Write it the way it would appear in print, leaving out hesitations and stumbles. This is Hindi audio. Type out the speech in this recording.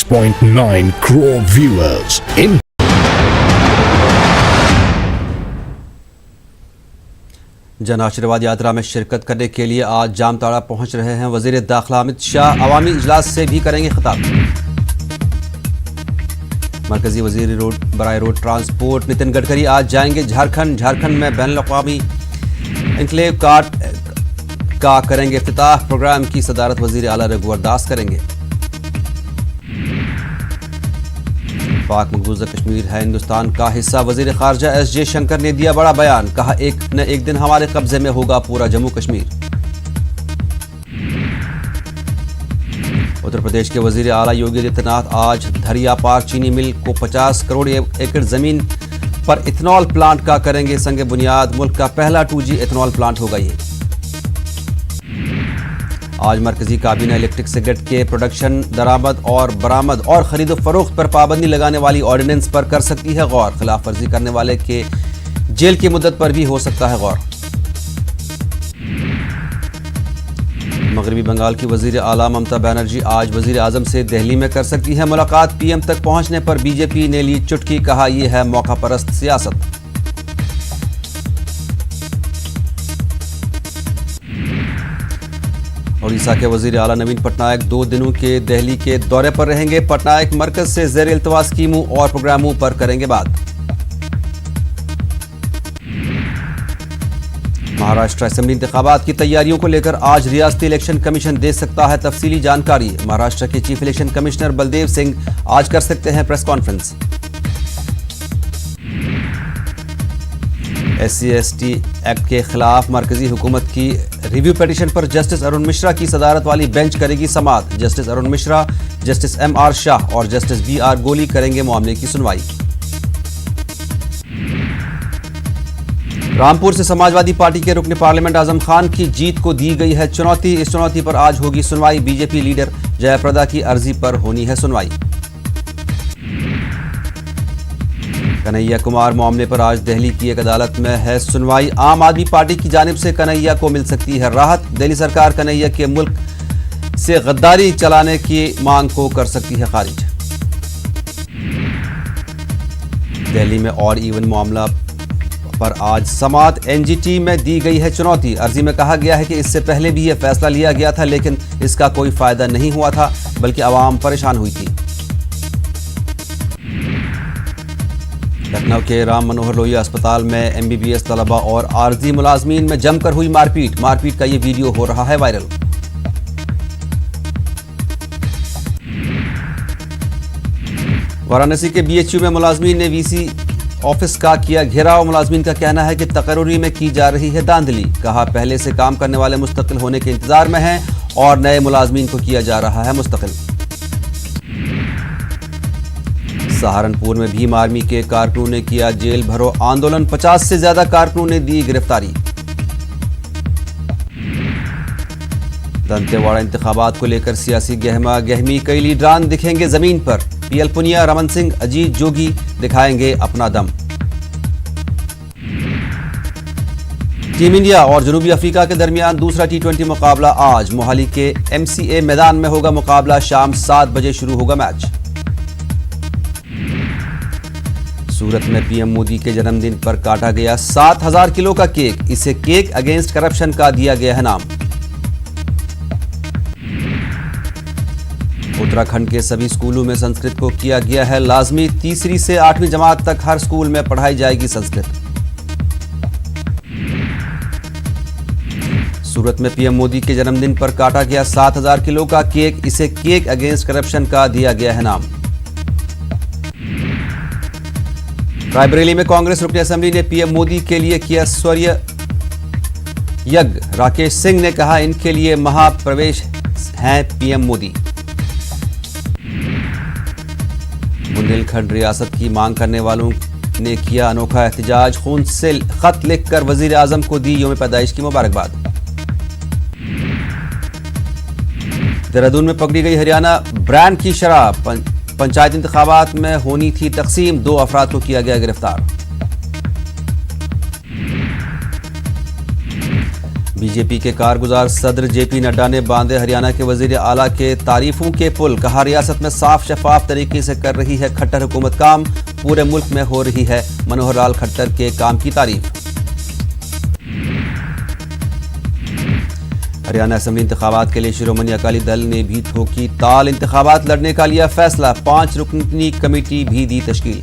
6.9 crore viewers in Jan Ashirwad यात्रा में शिरकत करने के लिए आज जामताड़ा पहुंच रहे हैं वजीर दाखिला अमित शाह। अवामी इजलास से भी करेंगे खिताब। मरकजी वजीर बराए रोड ट्रांसपोर्ट नितिन गडकरी आज जाएंगे झारखंड में बैनुल-अक़वामी एन्क्लेव कार्ड का करेंगे इफ्तिताह। प्रोग्राम की सदारत वजीर आला रघुवर दास करेंगे। पाक मकबूजा कश्मीर है हिंदुस्तान का हिस्सा। वजीर खारजा एस जयशंकर ने दिया बड़ा बयान, कहा एक न एक दिन हमारे कब्जे में होगा पूरा जम्मू कश्मीर। उत्तर प्रदेश के वजीर आला योगी आदित्यनाथ आज धरियापार चीनी मिल को 50 करोड़ एकड़ जमीन पर इथेनॉल प्लांट का करेंगे संग बुनियाद। मुल्क का पहला 2G इथेनॉल प्लांट होगा ये। आज मरकजी काबीना इलेक्ट्रिक सिगरेट के प्रोडक्शन, दरामद और बरामद और खरीदो फरोख्त पर पाबंदी लगाने वाली ऑर्डिनेंस पर कर सकती है गौर। खिलाफ वर्जी करने वाले के जेल की मुद्दत पर भी हो सकता है गौर। मगरबी बंगाल की वजीर आला ममता बनर्जी आज वजीर आजम से दिल्ली में कर सकती है मुलाकात। पीएम तक पहुंचने पर बीजेपी ने ली चुटकी, कहा यह है मौका परस्त सियासत। उड़ीसा के वजीर आला नवीन पटनायक 2 दिनों के दिल्ली के दौरे पर रहेंगे। पटनायक मरकज से ज़ेर इल्तवा स्कीमों और प्रोग्रामों पर करेंगे बात। महाराष्ट्र असेंबली इंतखाबात की तैयारियों को लेकर आज रियासती इलेक्शन कमीशन दे सकता है तफसीली जानकारी। महाराष्ट्र के chief election commissioner Baldev Singh आज कर सकते हैं प्रेस कॉन्फ्रेंस। SC/ST एक्ट के खिलाफ मरकजी हुकूमत की रिव्यू पिटीशन पर जस्टिस अरुण मिश्रा की सदारत वाली बेंच करेगी समाअत। Justice Arun Mishra, justice MR Shah और जस्टिस BR गोली करेंगे मामले की सुनवाई। रामपुर से समाजवादी पार्टी के रुकने पार्लियामेंट आजम खान की जीत को दी गई है चुनौती। इस चुनौती पर आज होगी सुनवाई। बीजेपी लीडर जयाप्रदा की अर्जी पर होनी है सुनवाई। कन्हैया कुमार मामले पर आज दिल्ली की एक अदालत में है सुनवाई। आम आदमी पार्टी की जानिब से कन्हैया को मिल सकती है राहत। दिल्ली सरकार कन्हैया के मुल्क से गद्दारी चलाने की मांग को कर सकती है खारिज। दिल्ली में ऑड इवन मामला पर आज समाअत। NGT में दी गई है चुनौती। अर्जी में कहा गया है कि इससे पहले भी यह फैसला लिया गया था, लेकिन इसका कोई फायदा नहीं हुआ था, बल्कि आवाम परेशान हुई थी। लखनऊ के राम मनोहर लोहिया अस्पताल में MBBS तलबा और आरजी मुलाजमीन में जमकर हुई मारपीट। मारपीट का ये वीडियो हो रहा है वायरल। वाराणसी के BHU में मुलाजमीन ने VC ऑफिस का किया घेराव। मुलाजमीन का कहना है कि तकर्री में की जा रही है धांधली। कहा पहले से काम करने वाले मुस्तकिल होने के इंतजार में हैं और नए मुलाजमीन को किया जा रहा है मुस्तकिल। सहारनपुर में भीम आर्मी के कारकुनों ने किया जेल भरो आंदोलन। 50 से ज्यादा कारकुनों ने दी गिरफ्तारी। दंतेवाड़ा इंतखाबात को लेकर सियासी गहमा गहमी। कई लीडरान दिखेंगे जमीन पर। PL पुनिया, रमन सिंह, अजीत जोगी दिखाएंगे अपना दम। टीम इंडिया और जनूबी अफ्रीका के दरमियान दूसरा T20 मुकाबला आज मोहाली के MCA मैदान में होगा मुकाबला। शाम 7 बजे शुरू होगा मैच। सूरत में PM मोदी के जन्मदिन पर काटा गया 7000 किलो का केक। इसे केक अगेंस्ट करप्शन का दिया गया है नाम। उत्तराखंड के सभी स्कूलों में संस्कृत को किया गया है लाजमी। 3री से 8वीं जमात तक हर स्कूल में पढ़ाई जाएगी संस्कृत। सूरत में PM मोदी के जन्मदिन पर काटा गया 7000 किलो का केक। इसे केक अगेंस्ट करप्शन का दिया गया है नाम। रायबरेली में कांग्रेस रुकनी असेंबली ने PM मोदी के लिए किया स्वरीय यज्ञ। राकेश सिंह ने कहा इनके लिए महाप्रवेश हैं PM मोदी। बुंदेलखंड रियासत की मांग करने वालों ने किया अनोखा एहतजाज। खून से खत लिखकर वजीर आजम को दी यौम पैदाइश की मुबारकबाद। देहरादून में पकड़ी गई हरियाणा ब्रांड की शराब। पंचायत इंतखाबात में होनी थी तकसीम। 2 अफराद को किया गया गिरफ्तार। बीजेपी के कारगुजार सदर जेपी नड्डा ने बांधे हरियाणा के वजीर आला के तारीफों के पुल। कहा, रियासत में साफ शफाफ तरीके से कर रही है खट्टर हुकूमत काम, पूरे मुल्क में हो रही है मनोहर लाल खट्टर के काम की तारीफ। हरियाणा असेंबली इंतखाबात के लिए शिरोमणि अकाली दल ने भी ठोकी ताल, इंतखाबात लड़ने का लिया फैसला, 5 रुकनी कमेटी भी दी तश्कील।